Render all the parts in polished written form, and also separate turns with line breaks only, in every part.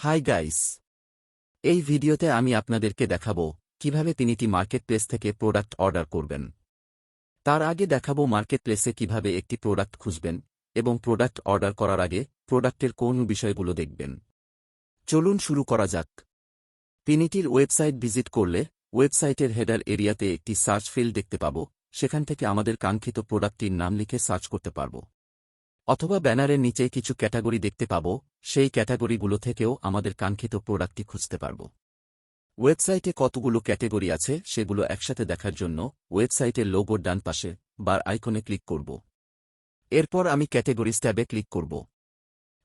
Hi guys, এই ভিডিওতে আমি আপনাদেরকে দেখাবো কিভাবে পিনিটি মার্কেটপ্লেস থেকে প্রোডাক্ট অর্ডার করবেন। তার আগে দেখাবো মার্কেটপ্লেসে কিভাবে একটি প্রোডাক্ট খুঁজবেন এবং প্রোডাক্ট অর্ডার করার আগে প্রোডাক্টের কোন বিষয়গুলো দেখবেন। চলুন শুরু করা যাক। পিনিটির ওয়েবসাইট ভিজিট করলে ওয়েবসাইটের হেডার এরিয়াতে একটি সার্চ ফিল্ড দেখতে পাবো, সেখান থেকে আমাদের কাঙ্ক্ষিত প্রোডাক্টটির নাম লিখে সার্চ করতে পারব। অথবা ব্যানারের নিচে কিছু ক্যাটাগরি দেখতে পাবো, সেই ক্যাটাগরিগুলো থেকেও আমাদের কাঙ্ক্ষিত প্রোডাক্টটি খুঁজতে পারব। ওয়েবসাইটে কতগুলো ক্যাটাগরি আছে সেগুলো একসাথে দেখার জন্য ওয়েবসাইটের লোগোর ডান পাশে বার আইকনে ক্লিক করব। এরপর আমি ক্যাটাগরিজ ট্যাবে ক্লিক করব।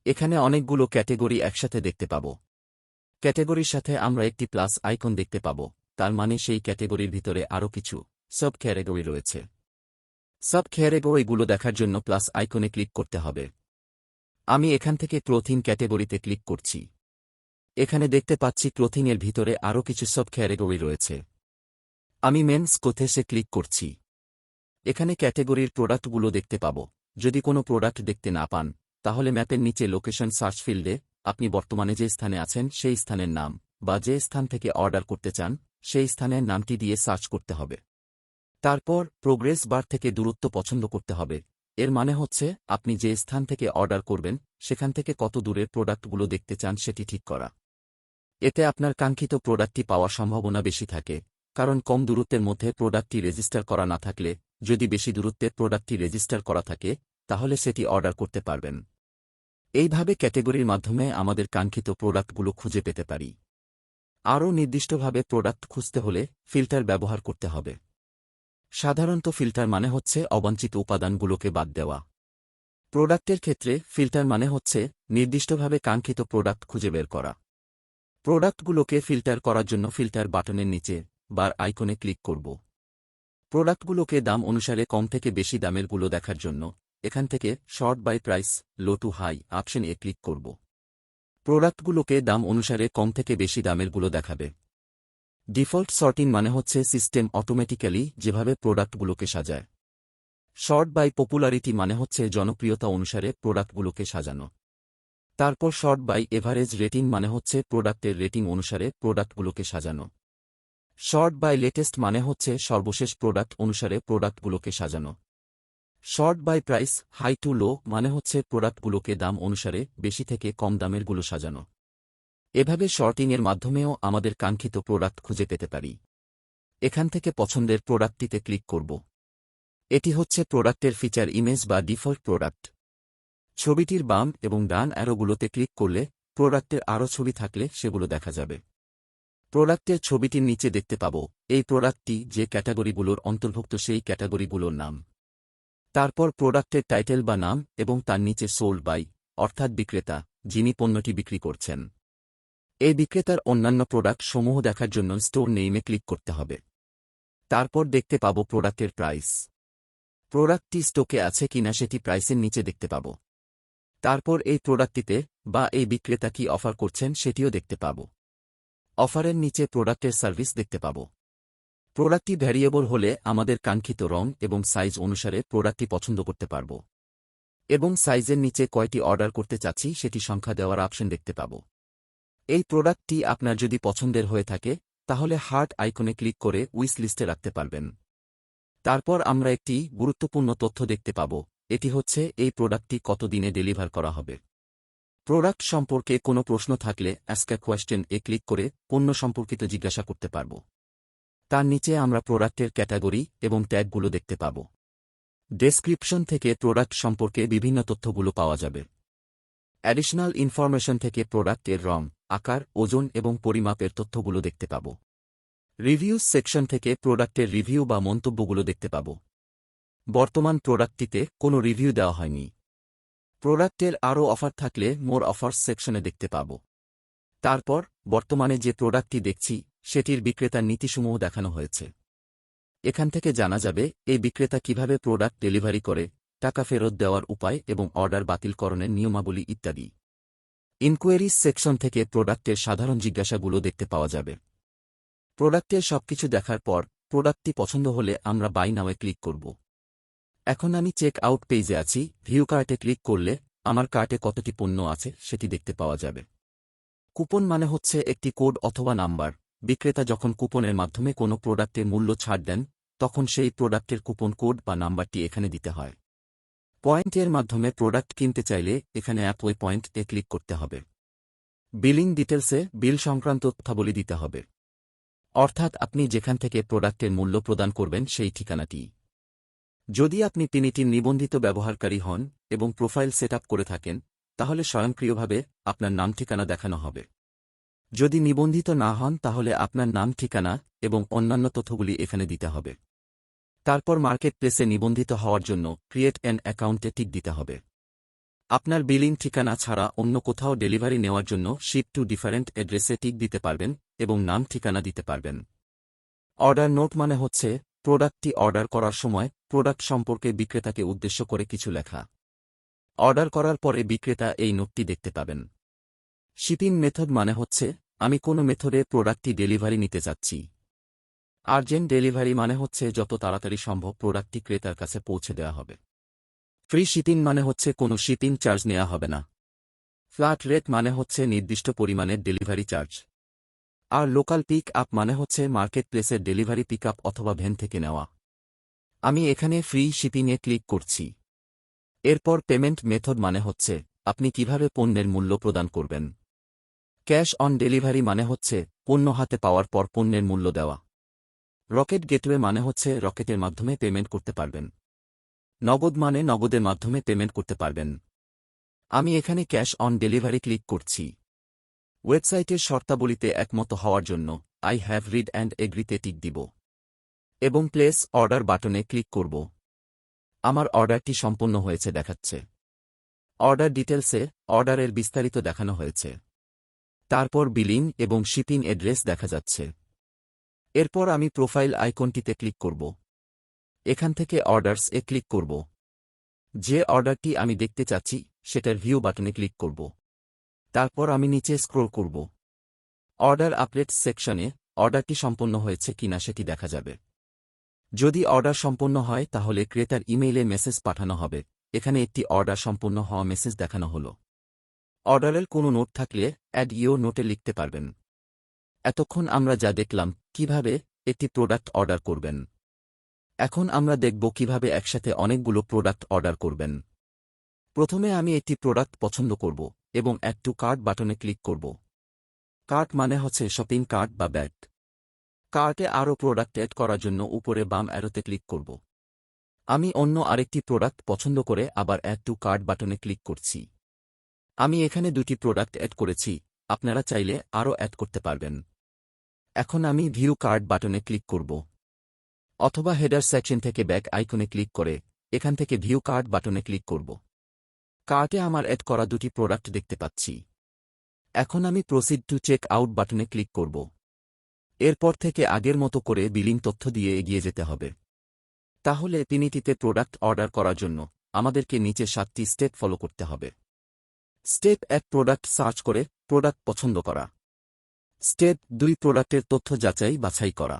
এখানে অনেকগুলো ক্যাটাগরি একসাথে দেখতে পাব। ক্যাটাগরির সাথে আমরা একটি প্লাস আইকন দেখতে পাব, তার মানে সেই ক্যাটাগরির ভিতরে আরও কিছু সাব ক্যাটাগরি রয়েছে। সাব ক্যাটাগরিগুলো দেখার জন্য প্লাস আইকনে ক্লিক করতে হবে। আমি এখান থেকে ক্লোথিং ক্যাটাগরিতে ক্লিক করছি। এখানে দেখতে পাচ্ছি ক্লোথিংয়ের ভিতরে আরও কিছু সাব ক্যাটাগরি রয়েছে। আমি মেন্স কোথেসে ক্লিক করছি। এখানে ক্যাটাগরির প্রোডাক্টগুলো দেখতে পাব। যদি কোনো প্রোডাক্ট দেখতে না পান, তাহলে ম্যাপের নিচে লোকেশন সার্চ ফিল্ডে আপনি বর্তমানে যে স্থানে আছেন সেই স্থানের নাম বা যে স্থান থেকে অর্ডার করতে চান সেই স্থানের নামটি দিয়ে সার্চ করতে হবে। তারপর প্রোগ্রেস বার থেকে দূরত্ব পছন্দ করতে হবে। এর মানে হচ্ছে আপনি যে স্থান থেকে অর্ডার করবেন সেখান থেকে কত দূরের প্রোডাক্টগুলো দেখতে চান সেটি ঠিক করা। এতে আপনার কাঙ্ক্ষিত প্রোডাক্টটি পাওয়ার সম্ভাবনা বেশি থাকে, কারণ কম দূরত্বের মধ্যে প্রোডাক্টটি রেজিস্টার করা না থাকলে, যদি বেশি দূরত্বের প্রোডাক্টটি রেজিস্টার করা থাকে তাহলে সেটি অর্ডার করতে পারবেন। এইভাবে ক্যাটাগরির মাধ্যমে আমাদের কাঙ্ক্ষিত প্রোডাক্টগুলো খুঁজে পেতে পারি। আরও নির্দিষ্টভাবে প্রোডাক্ট খুঁজতে হলে ফিল্টার ব্যবহার করতে হবে। সাধারণত ফিল্টার মানে হচ্ছে অবাঞ্ছিত উপাদানগুলোকে বাদ দেওয়া। প্রোডাক্টের ক্ষেত্রে ফিল্টার মানে হচ্ছে নির্দিষ্টভাবে কাঙ্ক্ষিত প্রোডাক্ট খুঁজে বের করা। প্রোডাক্টগুলোকে ফিল্টার করার জন্য ফিল্টার বাটনের নিচে বার আইকনে ক্লিক করব। প্রোডাক্টগুলোকে দাম অনুসারে কম থেকে বেশি দামেরগুলো দেখার জন্য এখান থেকে sort by price low to high option click করব। প্রোডাক্টগুলোকে দাম অনুসারে কম থেকে বেশি দামেরগুলো দেখাবে। ডিফল্ট সর্টিং মানে হচ্ছে সিস্টেম অটোমেটিক্যালি যেভাবে প্রোডাক্টগুলোকে সাজায়। শর্ট বাই পপুলারিটি মানে হচ্ছে জনপ্রিয়তা অনুসারে প্রোডাক্টগুলোকে সাজানো। তারপর শর্ট বাই এভারেজ রেটিং মানে হচ্ছে প্রোডাক্টের রেটিং অনুসারে প্রোডাক্টগুলোকে সাজানো। শর্ট বাই লেটেস্ট মানে হচ্ছে সর্বশেষ প্রোডাক্ট অনুসারে প্রোডাক্টগুলোকে সাজানো। Sort by price high to low মানে হচ্ছে প্রোডাক্টগুলোকে দাম অনুসারে বেশি থেকে কম দামেরগুলো সাজানো। এভাবে শর্টিংয়ের মাধ্যমেও আমাদের কাঙ্ক্ষিত প্রোডাক্ট খুঁজে পেতে পারি। এখান থেকে পছন্দের প্রোডাক্টটিতে ক্লিক করব। এটি হচ্ছে প্রোডাক্টের ফিচার ইমেজ বা ডিফল্ট প্রোডাক্ট। ছবিটির বাম এবং ডান অ্যারোগুলোতে ক্লিক করলে প্রোডাক্টের আরও ছবি থাকলে সেগুলো দেখা যাবে। প্রোডাক্টের ছবিটির নিচে দেখতে পাব এই প্রোডাক্টটি যে ক্যাটাগরিগুলোর অন্তর্ভুক্ত সেই ক্যাটাগরিগুলোর নাম। তারপর প্রোডাক্টের টাইটেল বা নাম এবং তার নিচে সোল্ড বাই অর্থাৎ বিক্রেতা, যিনি পণ্যটি বিক্রি করছেন। এই বিক্রেতার অন্যান্য প্রোডাক্ট সমূহ দেখার জন্য স্টোর নেইমে ক্লিক করতে হবে। তারপর দেখতে পাব প্রোডাক্টের প্রাইস। প্রোডাক্টটি স্টকে আছে কিনা সেটি প্রাইসের নিচে দেখতে পাব। তারপর এই প্রোডাক্টটিতে বা এই বিক্রেতা কি অফার করছেন সেটিও দেখতে পাব। অফারের নিচে প্রোডাক্টের সার্ভিস দেখতে পাব। প্রোডাক্টটি ভ্যারিয়েবল হলে আমাদের কাঙ্ক্ষিত রং এবং সাইজ অনুসারে প্রোডাক্টটি পছন্দ করতে পারব। এবং সাইজের নিচে কয়টি অর্ডার করতে চাচ্ছি সেটি সংখ্যা দেওয়ার অপশন দেখতে পাব। এই প্রোডাক্টটি আপনার যদি পছন্দের হয়ে থাকে তাহলে হার্ট আইকনে ক্লিক করে উইশ লিস্টে রাখতে পারবেন। তারপর আমরা একটি গুরুত্বপূর্ণ তথ্য দেখতে পাব, এটি হচ্ছে এই প্রোডাক্টটি কত দিনে ডেলিভার করা হবে। প্রোডাক্ট সম্পর্কে কোনো প্রশ্ন থাকলে অ্যাস্ক আ কোয়েশ্চেন ক্লিক করে পণ্য সম্পর্কিত জিজ্ঞাসা করতে পারব। তার নিচে আমরা প্রোডাক্টের ক্যাটাগরি এবং ট্যাগগুলো দেখতে পাব। ডেসক্রিপশন থেকে প্রোডাক্ট সম্পর্কে বিভিন্ন তথ্যগুলো পাওয়া যাবে। অ্যাডিশনাল ইনফরমেশন থেকে প্রোডাক্টের রং, আকার, ওজন এবং পরিমাপের তথ্যগুলো দেখতে পাব। রিভিউজ সেকশন থেকে প্রোডাক্টের রিভিউ বা মন্তব্যগুলো দেখতে পাব। বর্তমান প্রোডাক্টটিতে কোনো রিভিউ দেওয়া হয়নি। প্রোডাক্টের আরও অফার থাকলে মোর অফার্স সেকশনে দেখতে পাব। তারপর বর্তমানে যে প্রোডাক্টটি দেখছি সেটির বিক্রেতার নীতিসমূহ দেখানো হয়েছে। এখান থেকে জানা যাবে এই বিক্রেতা কিভাবে প্রোডাক্ট ডেলিভারি করে, টাকা ফেরত দেওয়ার উপায় এবং অর্ডার বাতিলকরণের নিয়মাবলী ইত্যাদি। ইনকোয়ারিজ সেকশন থেকে প্রোডাক্টের সাধারণ জিজ্ঞাসাগুলো দেখতে পাওয়া যাবে। প্রোডাক্টের সবকিছু দেখার পর প্রোডাক্টটি পছন্দ হলে আমরা বাই নাওয়ে ক্লিক করব। এখন আমি চেক আউট পেজে আছি। ভিউ কার্টে ক্লিক করলে আমার কার্টে কতটি পণ্য আছে সেটি দেখতে পাওয়া যাবে। কুপন মানে হচ্ছে একটি কোড অথবা নাম্বার। বিক্রেতা যখন কুপনের মাধ্যমে কোনো প্রোডাক্টের মূল্য ছাড় দেন, তখন সেই প্রোডাক্টের কুপন কোড বা নাম্বারটি এখানে দিতে হয়। পয়েন্টের মাধ্যমে প্রোডাক্ট কিনতে চাইলে এখানে অ্যাপ্লাই পয়েন্ট-এ ক্লিক করতে হবে। বিলিং ডিটেলসে বিল সংক্রান্ত তথ্যাবলী দিতে হবে, অর্থাৎ আপনি যেখান থেকে প্রোডাক্টের মূল্য প্রদান করবেন সেই ঠিকানাটি। যদি আপনি পিনিটির নিবন্ধিত ব্যবহারকারী হন এবং প্রোফাইল সেট আপ করে থাকেন, তাহলে স্বয়ংক্রিয়ভাবে আপনার নাম ঠিকানা দেখানো হবে। যদি নিবন্ধিত না হন তাহলে আপনার নাম ঠিকানা এবং অন্যান্য তথ্যগুলি এখানে দিতে হবে। তারপর মার্কেট প্লেসে নিবন্ধিত হওয়ার জন্য ক্রিয়েট অ্যান অ্যাকাউন্টে টিক দিতে হবে। আপনার বিলিং ঠিকানা ছাড়া অন্য কোথাও ডেলিভারি নেওয়ার জন্য শিপ টু ডিফারেন্ট অ্যাড্রেসে টিক দিতে পারবেন এবং নাম ঠিকানা দিতে পারবেন। অর্ডার নোট মানে হচ্ছে প্রোডাক্টটি অর্ডার করার সময় প্রোডাক্ট সম্পর্কে বিক্রেতাকে উদ্দেশ্য করে কিছু লেখা। অর্ডার করার পরে বিক্রেতা এই নোটটি দেখতে পাবেন। শিপিং মেথড মানে হচ্ছে আমি কোনো মেথডে প্রোডাক্টটি ডেলিভারি নিতে চাচ্ছি। আর্জেন্ট ডেলিভারি মানে হচ্ছে যত তাড়াতাড়ি সম্ভব প্রোডাক্টটি ক্রেতার কাছে পৌঁছে দেওয়া হবে। ফ্রি শিপিং মানে হচ্ছে কোনো শিপিং চার্জ নেওয়া হবে না। ফ্ল্যাট রেট মানে হচ্ছে নির্দিষ্ট পরিমাণের ডেলিভারি চার্জ। আর লোকাল পিক আপ মানে হচ্ছে মার্কেট প্লেসের ডেলিভারি পিক আপ অথবা ভ্যান থেকে নেওয়া। আমি এখানে ফ্রি শিপিংয়ে ক্লিক করছি। এরপর পেমেন্ট মেথড মানে হচ্ছে আপনি কিভাবে পণ্যের মূল্য প্রদান করবেন। ক্যাশ অন ডেলিভারি মানে হচ্ছে পণ্য হাতে পাওয়ার পর পণ্যের মূল্য দেওয়া। রকেট গেটওয়ে মানে হচ্ছে রকেটের মাধ্যমে পেমেন্ট করতে পারবেন। নগদ মানে নগদের মাধ্যমে পেমেন্ট করতে পারবেন। আমি এখানে ক্যাশ অন ডেলিভারি ক্লিক করছি। ওয়েবসাইটের শর্তাবলীতে একমত হওয়ার জন্য আই হ্যাভ রিড অ্যান্ড এগ্রিতে টিক দিব এবং প্লেস অর্ডার বাটনে ক্লিক করব। আমার অর্ডারটি সম্পন্ন হয়েছে দেখাচ্ছে। অর্ডার ডিটেলসে অর্ডারের বিস্তারিত দেখানো হয়েছে। তারপর বিলিং এবং শিপিং অ্যাড্রেস দেখা যাচ্ছে। এরপর আমি প্রোফাইল আইকনটিতে ক্লিক করব। এখান থেকে অর্ডারস-এ ক্লিক করব। যে অর্ডারটি আমি দেখতে চাচ্ছি সেটার ভিউ বাটনে ক্লিক করব। তারপর আমি নিচে স্ক্রল করব। অর্ডার আপডেট সেকশনে অর্ডারটি সম্পন্ন হয়েছে কিনা সেটি দেখা যাবে। যদি অর্ডার সম্পন্ন হয় তাহলে ক্রেতার ইমেইলে মেসেজ পাঠানো হবে। এখানে একটি অর্ডার সম্পন্ন হওয়া মেসেজ দেখানো হলো। অর্ডারের কোনো নোট থাকলে অ্যাড ইওর নোটে লিখতে পারবেন। এতক্ষণ আমরা যা দেখলাম কিভাবে একটি প্রোডাক্ট অর্ডার করবেন। এখন আমরা দেখব কিভাবে একসাথে অনেকগুলো প্রোডাক্ট অর্ডার করবেন। প্রথমে আমি একটি প্রোডাক্ট পছন্দ করব এবং অ্যাড টু কার্ট বাটনে ক্লিক করব। কার্ট মানে হচ্ছে শপিং কার্ট বা ব্যাগ। কার্টে আরও প্রোডাক্ট অ্যাড করার জন্য উপরে বাম অ্যারোতে ক্লিক করব। আমি অন্য আরেকটি প্রোডাক্ট পছন্দ করে আবার অ্যাড টু কার্ট বাটনে ক্লিক করছি। আমি এখানে দুটি প্রোডাক্ট অ্যাড করেছি, আপনারা চাইলে আরও অ্যাড করতে পারবেন। এখন আমি ভিউ কার্ট বাটনে ক্লিক করব। অথবা হেডার সেকশন থেকে ব্যাক আইকনে ক্লিক করে এখান থেকে ভিউ কার্ট বাটনে ক্লিক করব। কার্টে আমার অ্যাড করা দুটি প্রোডাক্ট দেখতে পাচ্ছি। এখন আমি প্রসিড টু চেক আউট বাটনে ক্লিক করব। এরপর থেকে আগের মতো করে বিলিং তথ্য দিয়ে এগিয়ে যেতে হবে। তাহলে পিনিটিতে প্রোডাক্ট অর্ডার করার জন্য আমাদেরকে নিচে 7টি স্টেপ ফলো করতে হবে। স্টেপ 1 প্রোডাক্ট সার্চ করে প্রোডাক্ট পছন্দ করা। স্টেপ 2 প্রোডাক্টের তথ্য যাচাই বাছাই করা।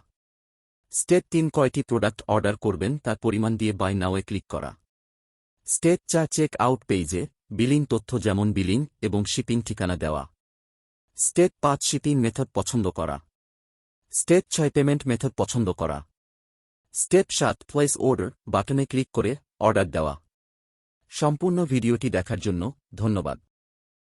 স্টেপ 3 কয়টি প্রোডাক্ট অর্ডার করবেন তার পরিমাণ দিয়ে বাই নাও-এ ক্লিক করা। স্টেপ 4 চেক আউট পেজে বিলিং তথ্য যেমন বিলিং এবং শিপিং ঠিকানা দেওয়া। স্টেপ 5 শিপিং মেথড পছন্দ করা। স্টেপ 6 পেমেন্ট মেথড পছন্দ করা। স্টেপ 7 প্লেস অর্ডার বাটনে ক্লিক করে অর্ডার দেওয়া। সম্পূর্ণ ভিডিওটি দেখার জন্য ধন্যবাদ।